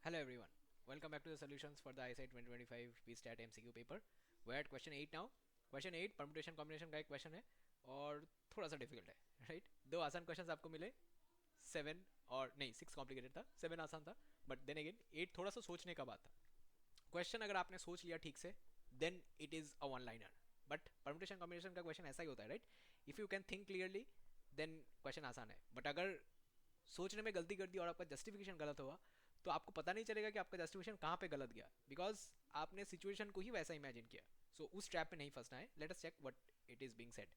Hello everyone. Welcome back to the solutions for the ISI 2025 BStat MCQ paper. We're at question 8 now. Question 8 permutation combination का एक question है और थोड़ा सा difficult है, right? दो आसान क्वेश्चंस आपको मिले, 7 और नहीं 6 कॉम्प्लिकेटेड था, 7 आसान था, बट देन अगेन 8 थोड़ा सा सोचने का बात था. क्वेश्चन अगर आपने सोच लिया ठीक से, then it is a one liner. But permutation combination का क्वेश्चन ऐसा ही होता है, right? If you can think clearly then question आसान है, बट अगर सोचने में गलती कर दी और आपका जस्टिफिकेशन गलत हुआ तो आपको पता नहीं चलेगा कि आपका जस्टिफिकेशन कहाँ पे गलत गया, बिकॉज आपने सिचुएशन को ही वैसा इमेजिन किया. सो उस ट्रैप पे नहीं फंसना है. Let us check what it is being said.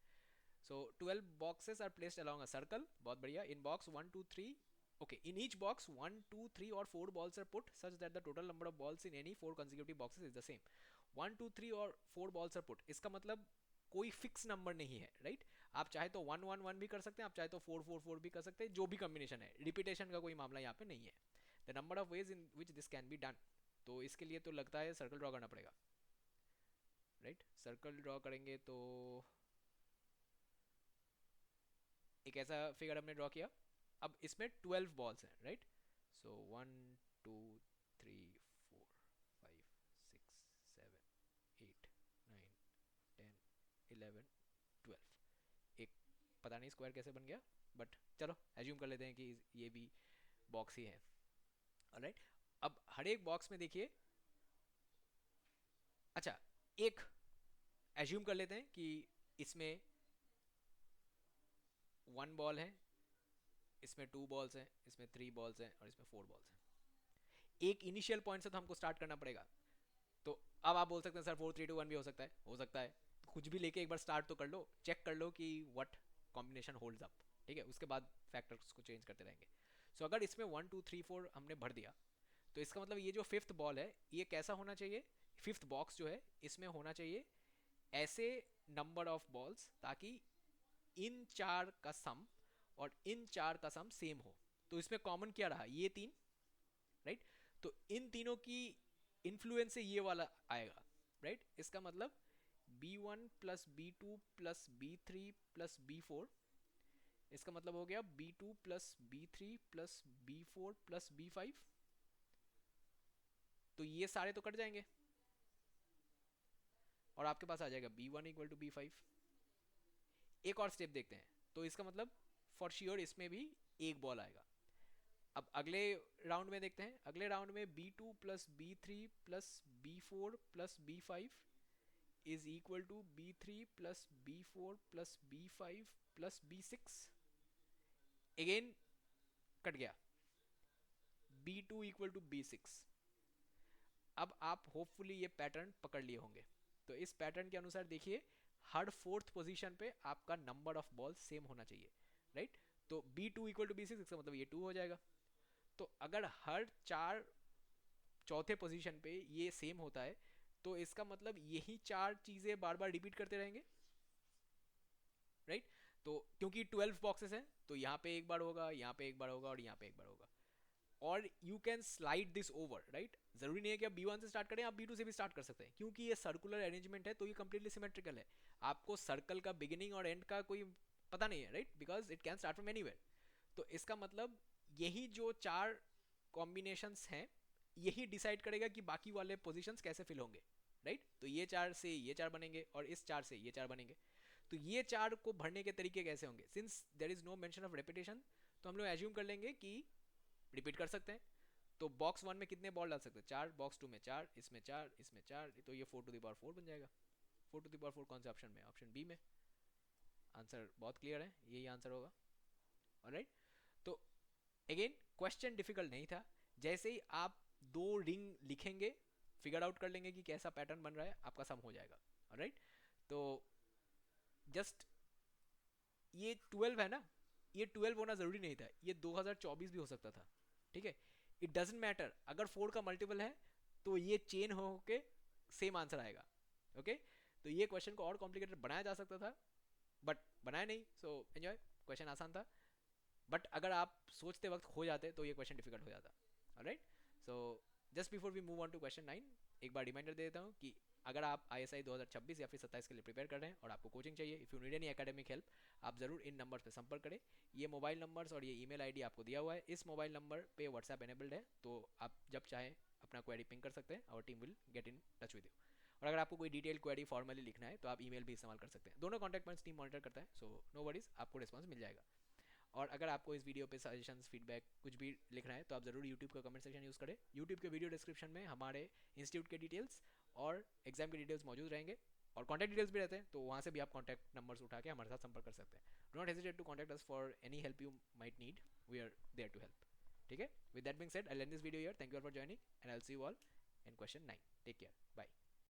So 12 boxes are placed along a circle. बहुत बढ़िया. In box 1 2 3, okay, in each box 1 2 3 or 4 balls are put such that the total number of balls in any 4 consecutive boxes is the same. 1 2 3 और 4 balls are put, इसका मतलब कोई fix number नहीं है, right? आप चाहे तो 1 1 1 भी कर सकते हैं, आप चाहे तो 4 4 4 भी कर सकते हैं, जो भी कॉम्बिनेशन है. रिपीटेशन का कोई मामला यहाँ पे नहीं है. The number of ways in which this can be done. तो इसके लिए तो लगता है सर्कल ड्रॉ करना पड़ेगा, राइट? सर्कल ड्रॉ करेंगे तो एक ऐसा फिगर हमने ड्रॉ किया. अब इसमें 12 बॉल्स हैं, राइट? सो 1 2 3 4 5 6 7 8 9 10 11 12. एक पता नहीं स्क्वायर कैसे बन गया, बट चलो एज्यूम कर लेते हैं कि ये भी बॉक्स ही है. ऑलराइट. अब हर एक बॉक्स में देखिए. अच्छा, एक एज्यूम कर लेते हैं कि इसमें 1 बॉल है, इसमें 2 बॉल्स हैं, इसमें 3 बॉल्स हैं और इसमें 4 बॉल्स हैं. एक इनिशियल पॉइंट से तो हमको स्टार्ट करना पड़ेगा. तो अब आप बोल सकते हैं सर 4 3 2 1 भी हो सकता है. हो सकता है. तो कुछ भी लेके एक बार स्टार्ट तो कर लो, चेक कर लो कि व्हाट कॉम्बिनेशन होल्ड्स अप. ठीक है, उसके बाद फैक्टर्स को चेंज करते रहेंगे. सो अगर इसमें 1 2 3 4 हमने भर दिया, तो इसका मतलब ये जो फिफ्थ बॉल है ये कैसा होना चाहिए? फिफ्थ बॉक्स जो है इसमें होना चाहिए ऐसे नंबर ऑफ बॉल्स ताकि इन चार का सम और इन चार का सम सेम हो. तो इसमें कॉमन क्या रहा? ये तीन, राइट? तो इन तीनों की इन्फ्लुएंस से ये वाला आएगा, राइट? इसका मतलब B1 plus B2 plus B3 plus B4. इसका मतलब हो गया B2 plus B3 plus B4 plus B5. तो ये सारे तो कट जाएंगे और आपके पास आ जाएगा B1 = B5. एक और स्टेप देखते हैं. तो इसका मतलब फॉर श्योर इसमें भी एक बॉल आएगा. अब अगले राउंड में देखते हैं. अगले राउंड में B2 plus B3 plus B4 plus B5 is equal to B3 plus B4 plus B5 plus B6. Again cut गया. B2 = B6. अब आप होपफुली ये पैटर्न पकड़ लिए होंगे. तो इस पैटर्न के अनुसार देखिए, हर फोर्थ पोजीशन पे आपका नंबर ऑफ बॉल सेम होना चाहिए, राइट? तो B2 = B6, इसका मतलब ये 2 हो जाएगा. तो अगर हर चार चौथे पोजीशन पे ये सेम होता है तो इसका मतलब यही चार चीज़ें बार बार रिपीट करते रहेंगे, राइट? तो क्योंकि 12 बॉक्सेस हैं तो यहाँ पे एक बार होगा, यहाँ पे एक बार होगा और यहाँ पे एक बार होगा. और you can slide this over, right? जरूरी नहीं है कि आप B1 से स्टार्ट करें, आप B2 से भी स्टार्ट कर सकते हैं, क्योंकि ये सर्कुलर अरेंजमेंट है तो ये कंप्लीटली सिमेट्रिकल है. आपको सर्कल का बिगिनिंग और एंड का कोई पता नहीं है, right? Because it can start from anywhere. तो इसका मतलब यही जो चार कॉम्बिनेशंस हैं यही डिसाइड करेगा कि बाकी वाले पोजीशंस कैसे फिल होंगे, राइट? तो ये चार से ये चार बनेंगे और इस चार से ये चार बनेंगे. तो ये चार को भरने के तरीके कैसे होंगे? Since there is no mention of repetition, तो हम लोग एज्यूम कर लेंगे कि रिपीट कर सकते हैं. तो बॉक्स 1 में कितने बॉल डाल सकते हैं? 4. बॉक्स 2 में 4, इसमें 4, इसमें 4. तो ये 4 to the power 4 बन जाएगा. 4 to the power 4 कौन से ऑप्शन में? ऑप्शन बी में. आंसर बहुत क्लियर है, यही आंसर होगा. ऑलराइट. तो अगेन क्वेश्चन डिफिकल्ट नहीं था. जैसे ही आप दो रिंग लिखेंगे, फिगर आउट कर लेंगे कि कैसा पैटर्न बन रहा है, आपका सम हो जाएगा. ऑलराइट. तो जस्ट ये 12 है ना, ये 12 होना जरूरी नहीं था, ये 2024 भी हो सकता था. ठीक है, इट डजेंट मैटर. अगर 4 का मल्टीपल है तो ये चेन होके सेम आंसर आएगा. ओके. तो ये क्वेश्चन को और कॉम्प्लिकेटेड बनाया जा सकता था, बट बनाया नहीं. So enjoy. क्वेश्चन आसान था, बट अगर आप सोचते वक्त खो जाते तो ये क्वेश्चन डिफिकल्ट हो जाता. Alright. So just before we move on to question 9, एक बार रिमाइंडर दे देता हूँ कि अगर आप ISI 2026 या फिर 27 के लिए प्रिपेयर कर रहे हैं और आपको कोचिंग चाहिए, if you need any academic help, आप ज़रूर इन नंबर्स पे संपर्क करें. ये मोबाइल नंबर्स और ये ईमेल आईडी आपको दिया हुआ है. इस मोबाइल नंबर पे व्हाट्सएप एनेबल्ड है, तो आप जब आप चाहें अपना क्वेरी पिंग कर सकते हैं, our team will get in touch with you. और अगर आपको कोई डिटेल क्वेरी फॉर्मली लिखना है तो आप ईमेल भी इस्तेमाल कर सकते हैं। दोनों कॉन्टैक्ट पॉइंट्स टीम मॉनिटर करता है, सो नो वरीज, आपको रिस्पॉन्स मिल जाएगा। और अगर आपको इस वीडियो पे सजेशंस फीडबैक कुछ भी लिखना है तो आप ज़रूर यूट्यूब का कमेंट सेक्शन यूज़ करें। यूट्यूब के वीडियो डिस्क्रिप्शन में हमारे इंस्टीट्यूट के डिटेल्स और एग्जाम के डिटेल्स मौजूद रहेंगे, और कॉन्टैक्ट डिटेल्स भी रहते हैं, तो वहाँ से भी आप कॉन्टैक्ट नंबर्स उठा के हमारे साथ संपर्क कर सकते हैं। Do not hesitate to contact us for any help you might need, we are there to help. ठीक है, with that being said I end this video here. Thank you all for joining and I will see you all in question 9। Take care, bye.